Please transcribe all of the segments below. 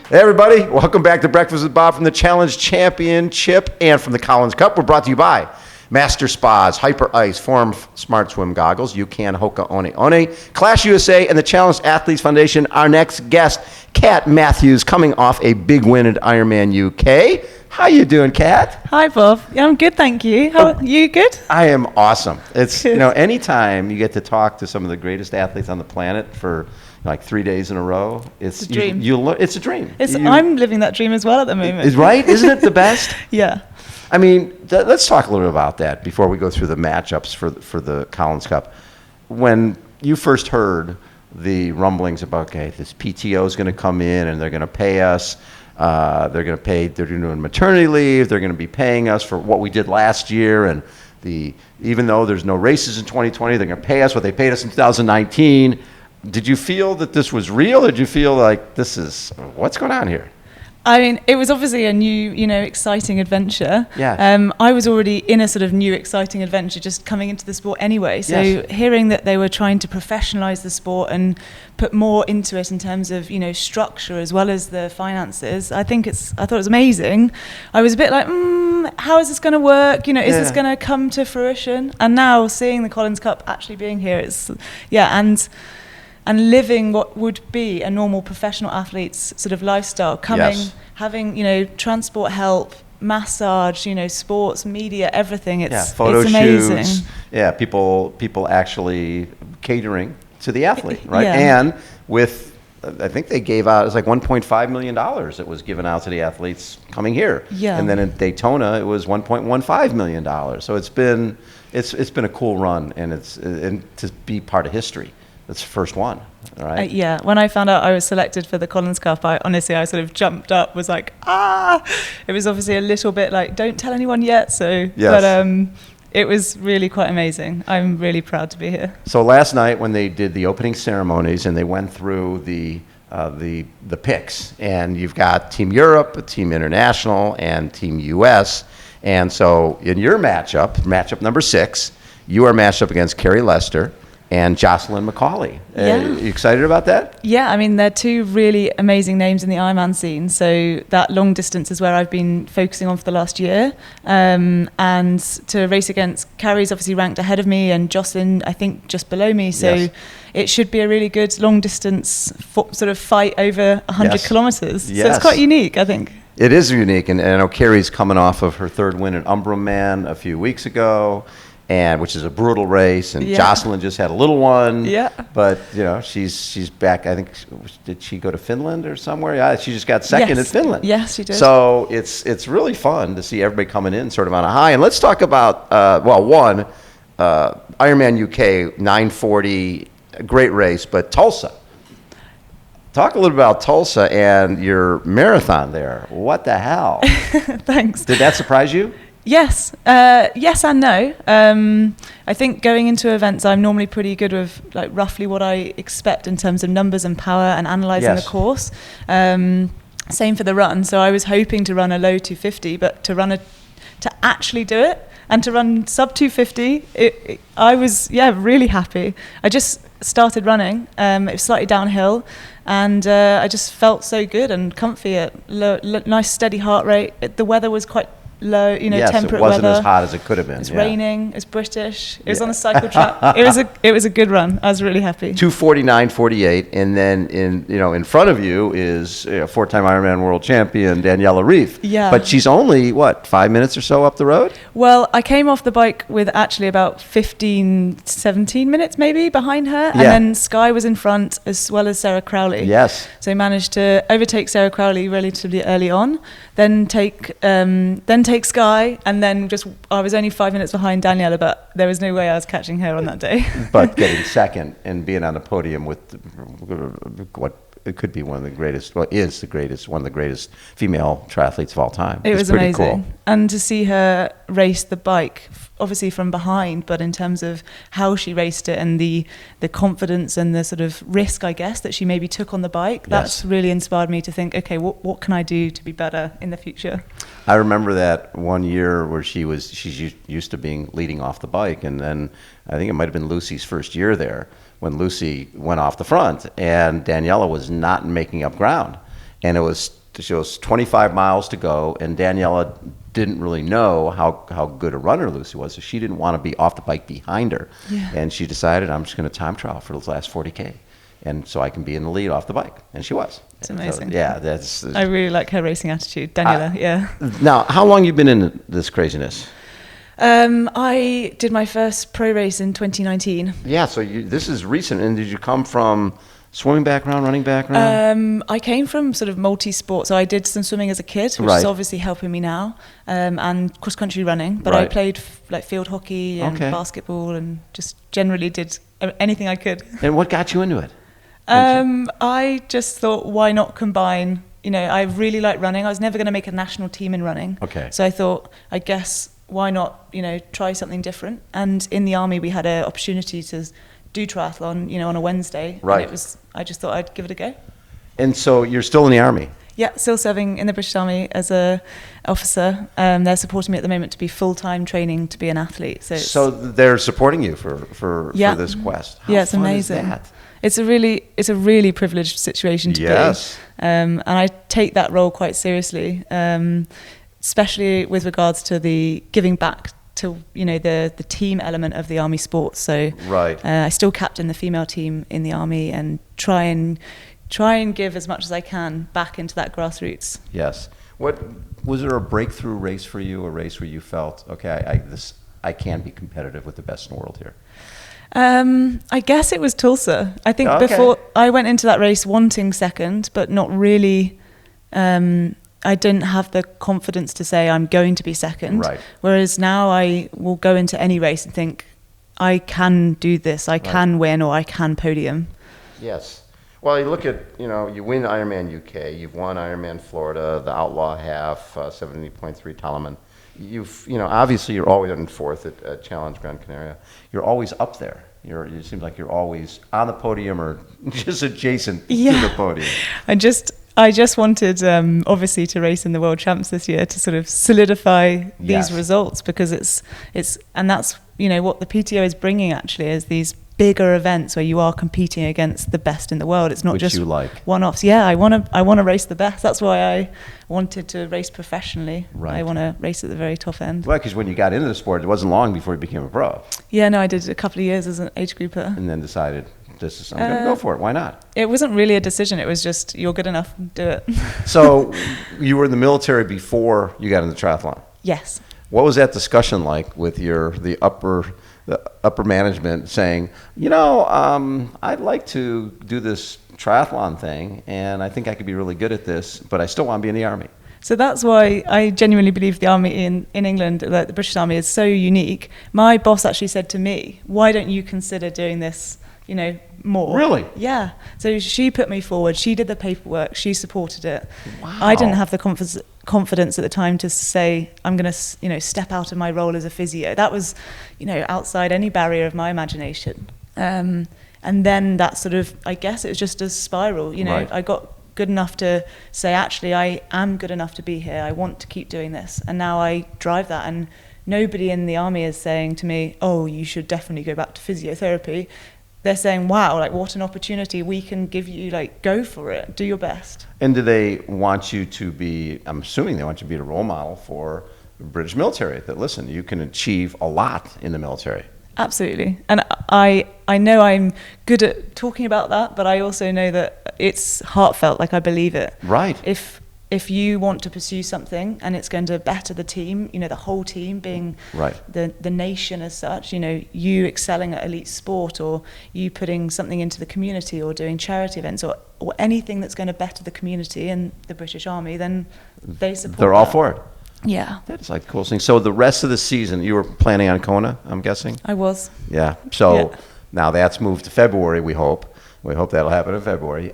Hey everybody, welcome back to Breakfast with Bob from the Challenge Championship and from the Collins Cup. We're brought to you by Master Spas, Hyperice, Form Smart Swim Goggles, UCAN, HOKA, One, Clash USA, and the Challenge Athletes Foundation. Our next guest, Kat Matthews, coming off a big win at Ironman UK. How you doing, Kat? Hi, Bob. Yeah, I'm good, thank you. How are you? Good? I am awesome. It's, anytime you get to talk to some of the greatest athletes on the planet for like 3 days in a row, it's a dream. It's a dream. I'm living that dream as well at the moment. Right? Isn't it the best? Yeah. I mean, let's talk a little bit about that before we go through the matchups for the Collins Cup. When you first heard the rumblings about, okay, this PTO is going to come in and they're going to pay us, they're doing maternity leave, they're going to be paying us for what we did last year, and even though there's no races in 2020, they're going to pay us what they paid us in 2019. Did you feel that this was real, or did you feel like what's going on here? I mean, it was obviously a new, exciting adventure. Yeah. I was already in a sort of new, exciting adventure just coming into the sport anyway. So hearing that they were trying to professionalize the sport and put more into it in terms of, structure as well as the finances, I thought it was amazing. I was a bit like, how is this going to work? Is this going to come to fruition? And now seeing the Collins Cup actually being here, and living what would be a normal professional athlete's sort of lifestyle, having, transport help, massage, sports, media, everything. Photo it's amazing. shoots. Yeah, people actually catering to the athlete, right? Yeah. And I think they gave out, it was like $1.5 million that was given out to the athletes coming here. Yeah. And then in Daytona, it was $1.15 million. So it's been a cool run, and to be part of history. That's the first one, all right? When I found out I was selected for the Collins Cup, I sort of jumped up, was like, It was obviously a little bit like, don't tell anyone yet, so. Yes. But it was really quite amazing. I'm really proud to be here. So last night when they did the opening ceremonies and they went through the picks, and you've got Team Europe, Team International, and Team US. And so in your matchup number 6, you are matched up against Carrie Lester and Jocelyn McCauley. You excited about that? Yeah, I mean, they're two really amazing names in the Ironman scene. So that long distance is where I've been focusing on for the last year. And to race against, Carrie's obviously ranked ahead of me, and Jocelyn, I think, just below me. So it should be a really good long distance sort of fight over 100 kilometers. Yes. So it's quite unique, I think. It is unique. And I know Carrie's coming off of her third win at Umbrumman a few weeks ago, which is a brutal race, and Jocelyn just had a little one. Yeah. But she's back. I think, did she go to Finland or somewhere? Yeah, she just got second at Finland. Yes, she did. So it's really fun to see everybody coming in sort of on a high. And let's talk about Ironman UK 940, great race, but Tulsa. Talk a little about Tulsa and your marathon there. What the hell? Thanks. Did that surprise you? Yes and no. I think going into events, I'm normally pretty good with like roughly what I expect in terms of numbers and power and analysing the course. Same for the run. So I was hoping to run a low 250, but to actually do it and to run sub 250, I was really happy. I just started running. It was slightly downhill, and I just felt so good and comfy at nice steady heart rate. The weather was quite low, temperate weather. It wasn't as hot as it could have been. It's raining. It's British. It was on a cycle track. It was a good run. I was really happy. 2:49.48, and then in front of you is four-time Ironman world champion Daniela Ryf. Yeah. But she's only 5 minutes or so up the road. Well, I came off the bike with actually about 17 minutes maybe behind her, and then Sky was in front as well as Sarah Crowley. Yes. So I managed to overtake Sarah Crowley relatively early on, then take Sky, and then I was only 5 minutes behind Daniela, but there was no way I was catching her on that day. But getting second and being on the podium with what it could be one of the greatest, one of the greatest female triathletes of all time. It was pretty amazing. Cool. And to see her race the bike, obviously from behind, but in terms of how she raced it and the confidence and the sort of risk, I guess, that she maybe took on the bike, that's really inspired me to think, okay, what can I do to be better in the future? I remember that one year where she's used to being leading off the bike, and then I think it might have been Lucy's first year there when Lucy went off the front and Daniela was not making up ground. and it was 25 miles to go, and Daniela didn't really know how good a runner Lucy was, so she didn't want to be off the bike behind her. Yeah. And she decided, I'm just going to time trial for the last 40K. And so I can be in the lead off the bike. And she was. It's amazing. So, yeah, that's... I really like her racing attitude, Daniela, yeah. Now, how long you been in this craziness? I did my first pro race in 2019. Yeah, so this is recent. And did you come from swimming background, running background? I came from sort of multi-sport, so I did some swimming as a kid, which is obviously helping me now, and cross-country running. But I played like field hockey and basketball, and just generally did anything I could. And what got you into it? I just thought, why not combine? You know, I really like running. I was never going to make a national team in running. Okay. So I thought, I guess, why not, try something different? And in the army, we had an opportunity to do triathlon, on a Wednesday. Right. And I just thought I'd give it a go. And so you're still in the Army? Yeah, still serving in the British Army as a officer. They're supporting me at the moment to be full-time training to be an athlete. So they're supporting you for this quest. How it's fun amazing. Is that? It's a really privileged situation to be. And I take that role quite seriously, especially with regards to the giving back to the team element of the army sports. So I still captain the female team in the army and try and give as much as I can back into that grassroots. Yes. What was there a breakthrough race for you? A race where you felt, okay, I can be competitive with the best in the world here? I guess it was Tulsa. I think before I went into that race wanting second, but not really. I didn't have the confidence to say I'm going to be second. Right. Whereas now I will go into any race and think I can do this. I can win, or I can podium. Yes. Well, you look at, you win Ironman UK, you've won Ironman Florida, the Outlaw Half, 70.3 Talaman. Obviously you're always in fourth at Challenge Gran Canaria. You're always up there. It seems like you're always on the podium or just adjacent to the podium. I just wanted, obviously, to race in the World Champs this year to sort of solidify these results, because and that's what the PTO is bringing actually, is these bigger events where you are competing against the best in the world. It's not just one-offs. Yeah, I want to race the best. That's why I wanted to race professionally. Right. I want to race at the very top end. Well, because when you got into the sport, it wasn't long before you became a pro. Yeah, no, I did a couple of years as an age grouper. And then decided, I'm going to go for it. Why not? It wasn't really a decision. It was just, you're good enough, do it. So you were in the military before you got into triathlon? Yes. What was that discussion like with the upper management saying, I'd like to do this triathlon thing, and I think I could be really good at this, but I still want to be in the Army? So that's why I genuinely believe the Army in England, the British Army, is so unique. My boss actually said to me, why don't you consider doing this, more? Really? Yeah. So she put me forward. She did the paperwork. She supported it. Wow. I didn't have the confidence at the time to say, I'm going to, step out of my role as a physio. That was, outside any barrier of my imagination. And then that sort of, I guess it was just a spiral. I got good enough to say, actually, I am good enough to be here. I want to keep doing this. And now I drive that. And nobody in the Army is saying to me, oh, you should definitely go back to physiotherapy. They're saying, wow, what an opportunity. We can give you, go for it. Do your best. And do they want you to be, I'm assuming they want you to be a role model for the British military, that, listen, you can achieve a lot in the military. Absolutely. And I know I'm good at talking about that, but I also know that it's heartfelt, I believe it. Right. If you want to pursue something and it's going to better the team, the whole team being the nation as such, you excelling at elite sport, or you putting something into the community, or doing charity events, or anything that's going to better the community and the British Army, then they support They're all for it. Yeah. That's the coolest thing. So the rest of the season, you were planning on Kona, I'm guessing? I was. Yeah. So now that's moved to February, we hope. We hope that'll happen in February.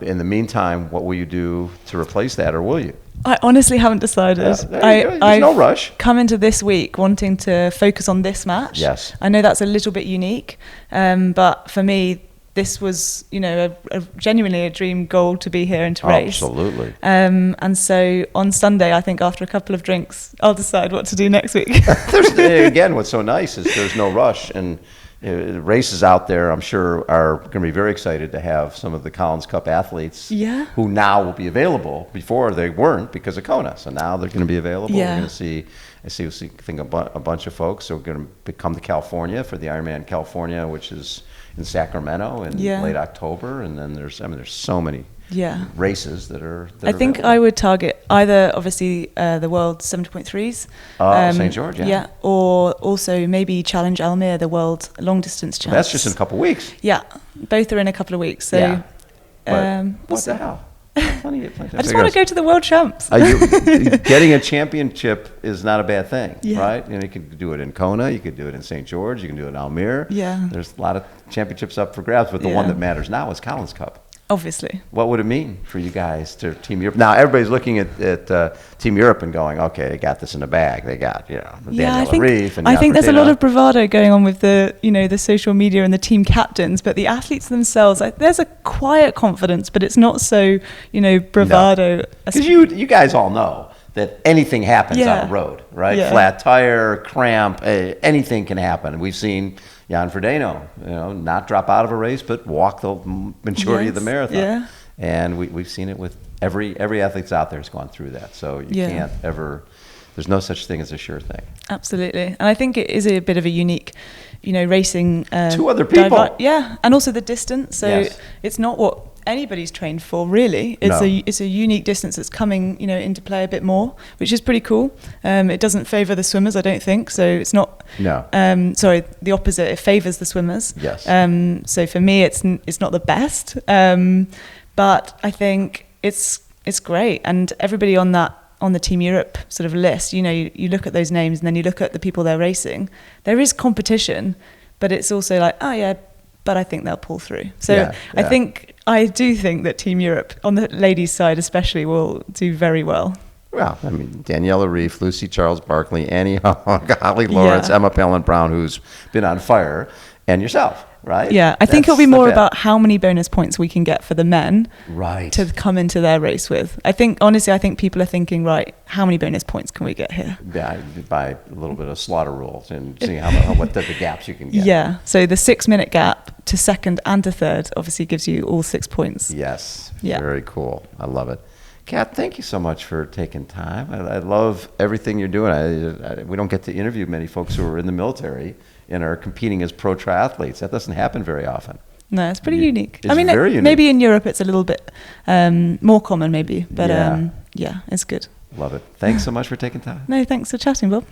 In the meantime, what will you do to replace that, or will you? I honestly haven't decided. There's no rush. Come into this week wanting to focus on this match. Yes. I know that's a little bit unique, but for me, this was, genuinely a dream goal to be here and to race. Absolutely. And so on Sunday, I think after a couple of drinks, I'll decide what to do next week. Again, what's so nice is there's no rush, and races out there, I'm sure, are going to be very excited to have some of the Collins Cup athletes who now will be available. Before they weren't because of Kona, so now they're going to be available. Yeah. We're going to see, a bunch of folks are going to come to California for the Ironman California, which is in Sacramento in late October, and then there's so many races that are. I think available. I would target either, obviously, the World 70.3s. St. George, yeah. Or also maybe Challenge Almere, the World Long Distance Challenge. That's just in a couple of weeks. Yeah, both are in a couple of weeks. So, what the hell? Plenty I just want to go to the World Champs. Getting a championship is not a bad thing, right? And you could do it in Kona, you could do it in St. George, you can do it in Almere. Yeah. There's a lot of championships up for grabs, but the one that matters now is Collins Cup. Obviously. What would it mean for you guys to Team Europe? Now, everybody's looking at Team Europe and going, okay, they got this in the bag. They got, Daniela Ryf and I think there's a lot of bravado going on with the social media and the team captains, but the athletes themselves, there's a quiet confidence, but it's not so, bravado. Because you guys all know that anything happens on the road, right? Yeah. Flat tire, cramp, anything can happen. We've seen Jan Frodeno, not drop out of a race, but walk the majority of the marathon. Yeah. And we've seen it with every athlete out there has gone through that. So you can't ever, there's no such thing as a sure thing. Absolutely. And I think it is a bit of a unique, racing. Two other people. And also the distance. So it's not what anybody's trained for, really. It's a unique distance that's coming, into play a bit more, which is pretty cool. It doesn't favour the swimmers, I don't think. So it's not. No. Sorry, the opposite. It favours the swimmers. Yes. So for me, it's not the best. But I think it's great, and everybody on the Team Europe sort of list, you look at those names and then you look at the people they're racing. There is competition, but it's also like, but I think they'll pull through. So I do think that Team Europe, on the ladies' side especially, will do very well. Well, I mean, Daniela Ryf, Lucy Charles Barkley, Annie Holly Lawrence, Emma Palin-Brown, who's been on fire, and yourself, right? Yeah, I think it'll be more about how many bonus points we can get for the men to come into their race with. I think people are thinking, right, how many bonus points can we get here? Yeah, by a little bit of slaughter rules and seeing what the gaps you can get. Yeah, so the 6-minute gap to second and to third obviously gives you all 6 points. Yes, very cool. I love it. Kat, thank you so much for taking time. I love everything you're doing. We don't get to interview many folks who are in the military and are competing as pro triathletes. That doesn't happen very often. No, it's pretty unique. It's very unique. Maybe in Europe it's a little bit more common, maybe. But it's good. Love it. Thanks so much for taking time. No, thanks for chatting, Bob.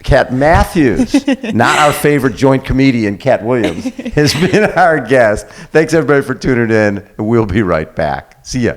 Kat Matthews, not our favorite joint comedian, Kat Williams, has been our guest. Thanks, everybody, for tuning in. We'll be right back. See ya.